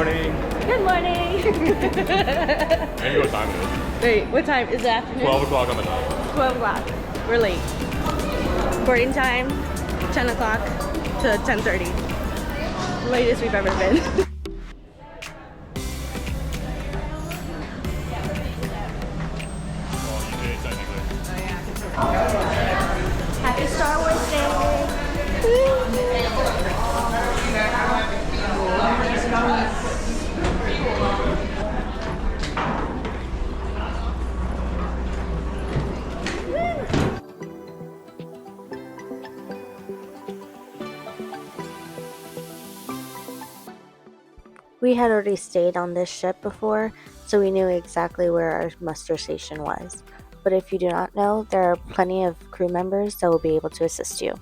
morning. Good morning. I know what time it is. Wait, what time is it? Afternoon? 12 o'clock on the dot. 12 o'clock. We're late. Boarding time, 10 o'clock to 10:30. Latest we've ever been. Happy Star Wars Day! We had already stayed on this ship before, so we knew exactly where our muster station was. But if you do not know, there are plenty of crew members that will be able to assist you.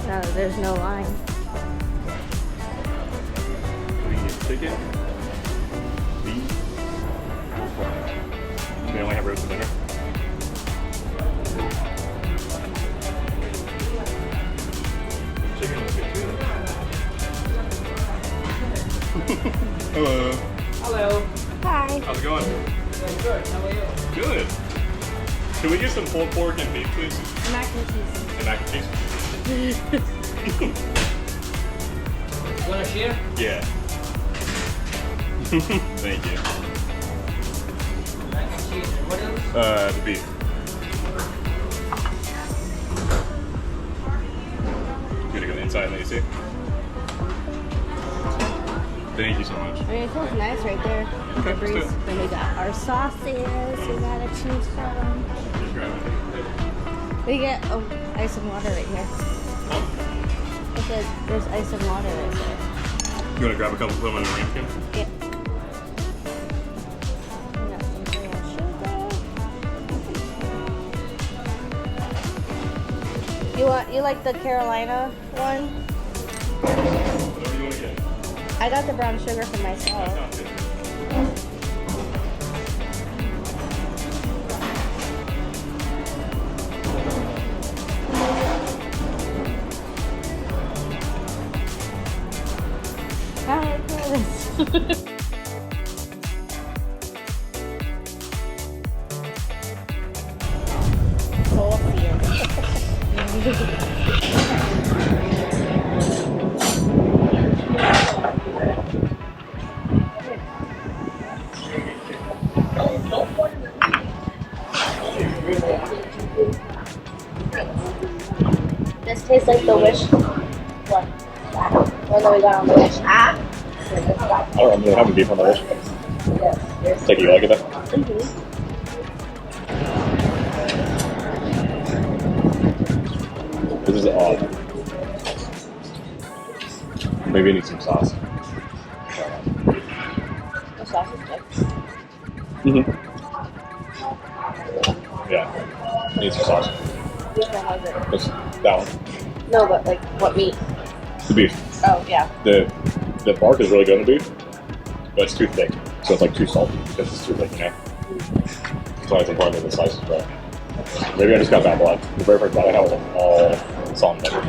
No, there's no line. Chicken, beef, they only have roasted dinner. Chicken looks good too. Hello. Hello. Hi. How's it going? Good. How are you? Good. Can we get some pulled pork and beef, please? Mac and cheese. And mac and cheese? You wanna share? Yeah. Thank you. Mac and cheese. What else? The beef. You gonna go inside and let you see? Thank you so much. I mean, it feels nice right there. Okay, let's do it. Then we got our sauces. We got a cheese from. Just grab it. We get ice and water right here. I said there's ice and water right there. You wanna grab a couple, put them in the ramekin? Yeah. We got some brown sugar. You like the Carolina one? Whatever you wanna get. I got the brown sugar for myself. Sounds good. How do I pour this? This tastes like the Wish. What? That one that we got on the Wish app. I don't remember having beef on the list. Yes. Like, you like it though? This is odd. Maybe I need some sauce. The sauce is good. Yeah. Need some sauce. Which one was it? That's that one. No, but like what meat? The beef. Oh, yeah. The bark is really good on the beef, but it's too thick. So it's like too salty because it's too thick, you know? why it's important to the slices, but maybe I just got bad blood. The very first bite I had was all salt and pepper.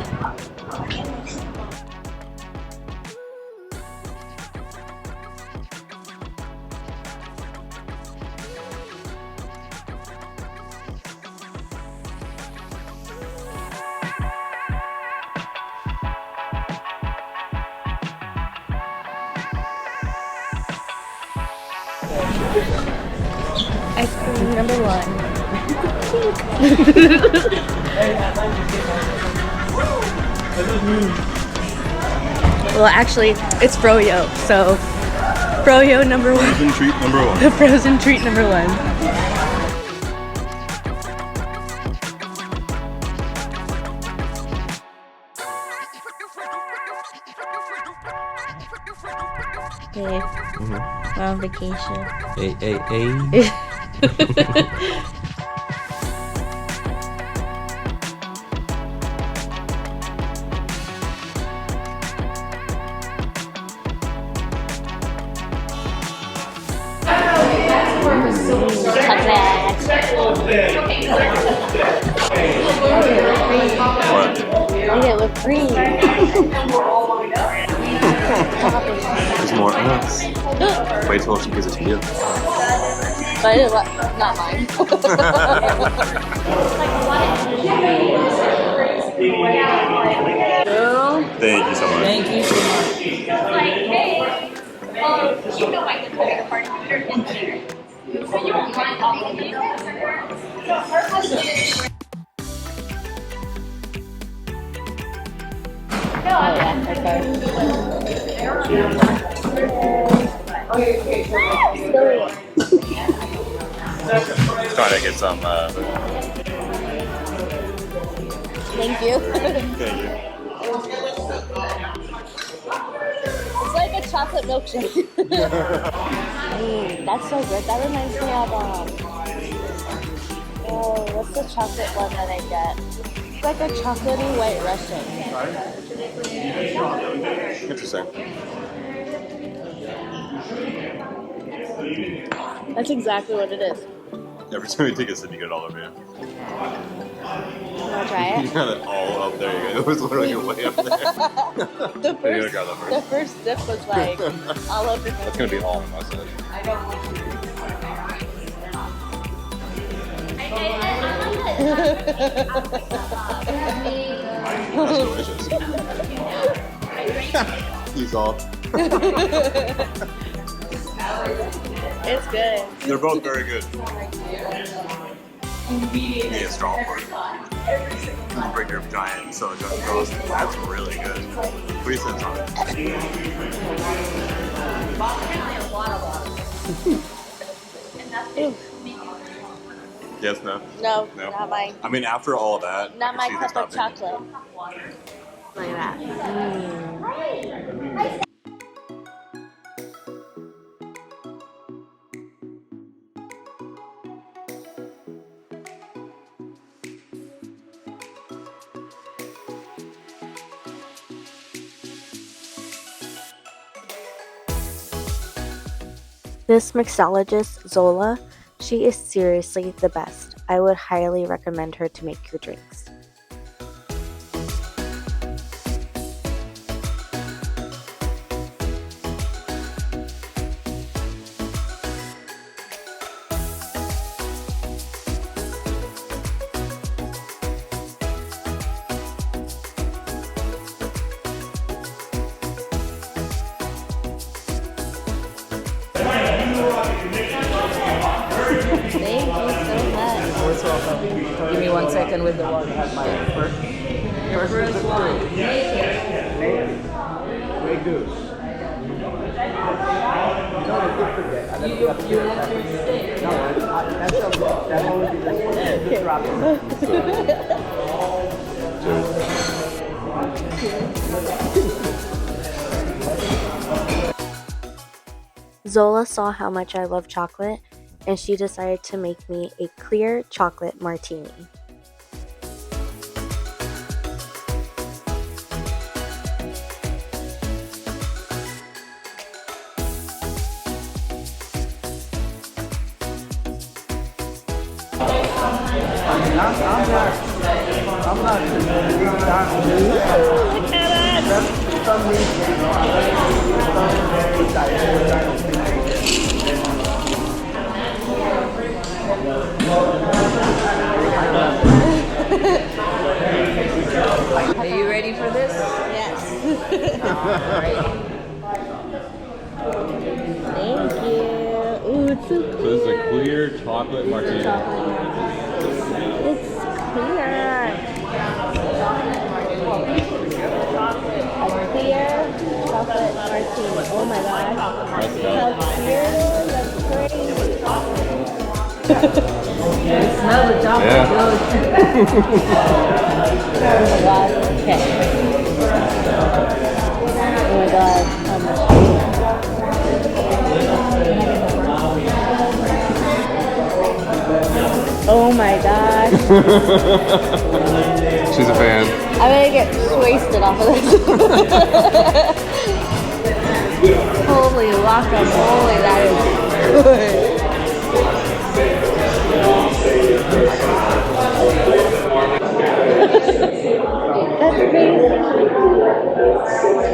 Ice cream number one. Well, actually, it's froyo, so froyo number one. Frozen treat number one. The frozen treat number one. Okay, we're on vacation. Hey. Eat it with cream. There's more us. Wait till she gives it to you. But it's not mine. Thank you so much. Thank you so much. Trying to get some. Thank you. Thank you. It's like a chocolate milkshake. That's so good. That reminds me of oh, what's the chocolate one that I get? It's like a chocolatey white Russian. Interesting. That's exactly what it is. Every time you take a sip, you get it all over you. You wanna try You it? got it all up there. You go. It was literally way up there. The You gotta grab that the first. first dip was like all over me. That's gonna be all of us. That's delicious. He's all. It's good. They're both very good. Yeah, strong part. Bring your giant soda toast. That's really good. What do you think on it? Yes, no? No, No. not mine. I mean, after all of that, Not I my can see this cup of not being- chocolate. Look at that. This mixologist, Zola, she is seriously the best. I would highly recommend her to make your drinks. Thank you so much. Give me 1 second with the water. First one. Zola saw how much I love chocolate, and she decided to make me a clear chocolate martini. Are you ready for this? Yes. Alright. Thank you. Ooh, it's so So this is a clear chocolate martini. It's clear. A clear chocolate martini. Oh my gosh. That's How dope. clear it is. That's crazy. Smell the chocolate. Yeah. Oh my god. Okay. Oh my god. How much? Oh my gosh. She's a fan. I'm gonna get wasted off of this. Holy guacamole, that is good. That's crazy.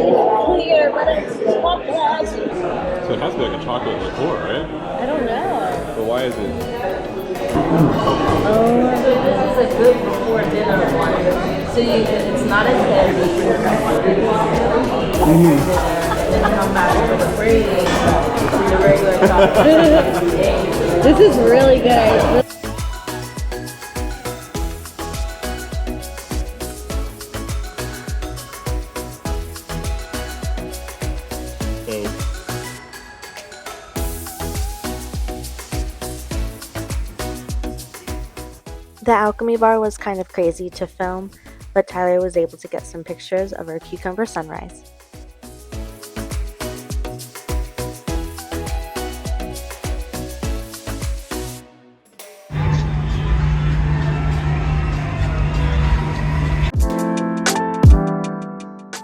It's clear, but it's chocolate. So it has to be like a chocolate liqueur, right? I don't know. But why is it? This is a good before dinner one. So it's not as heavy. Then come back for the free, the regular chocolate. This is really good. The Alchemy Bar was kind of crazy to film, but Tyler was able to get some pictures of our cucumber sunrise.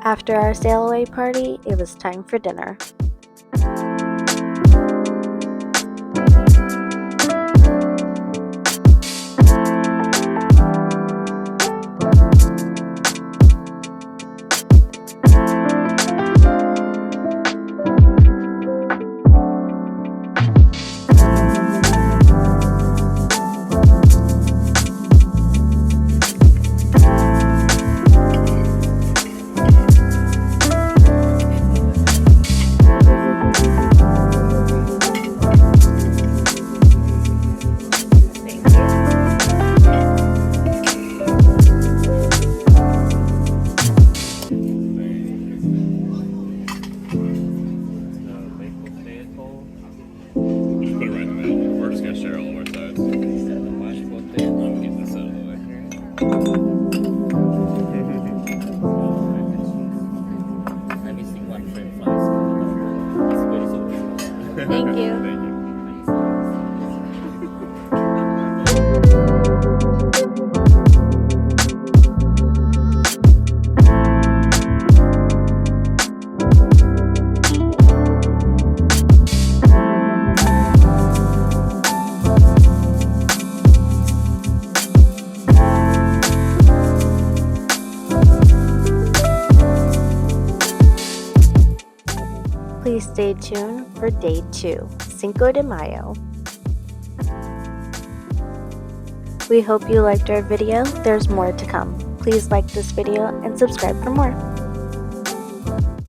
After our sailaway party, it was time for dinner. Thank you. Please stay tuned for day 2, Cinco de Mayo. We hope you liked our video. There's more to come. Please like this video and subscribe for more.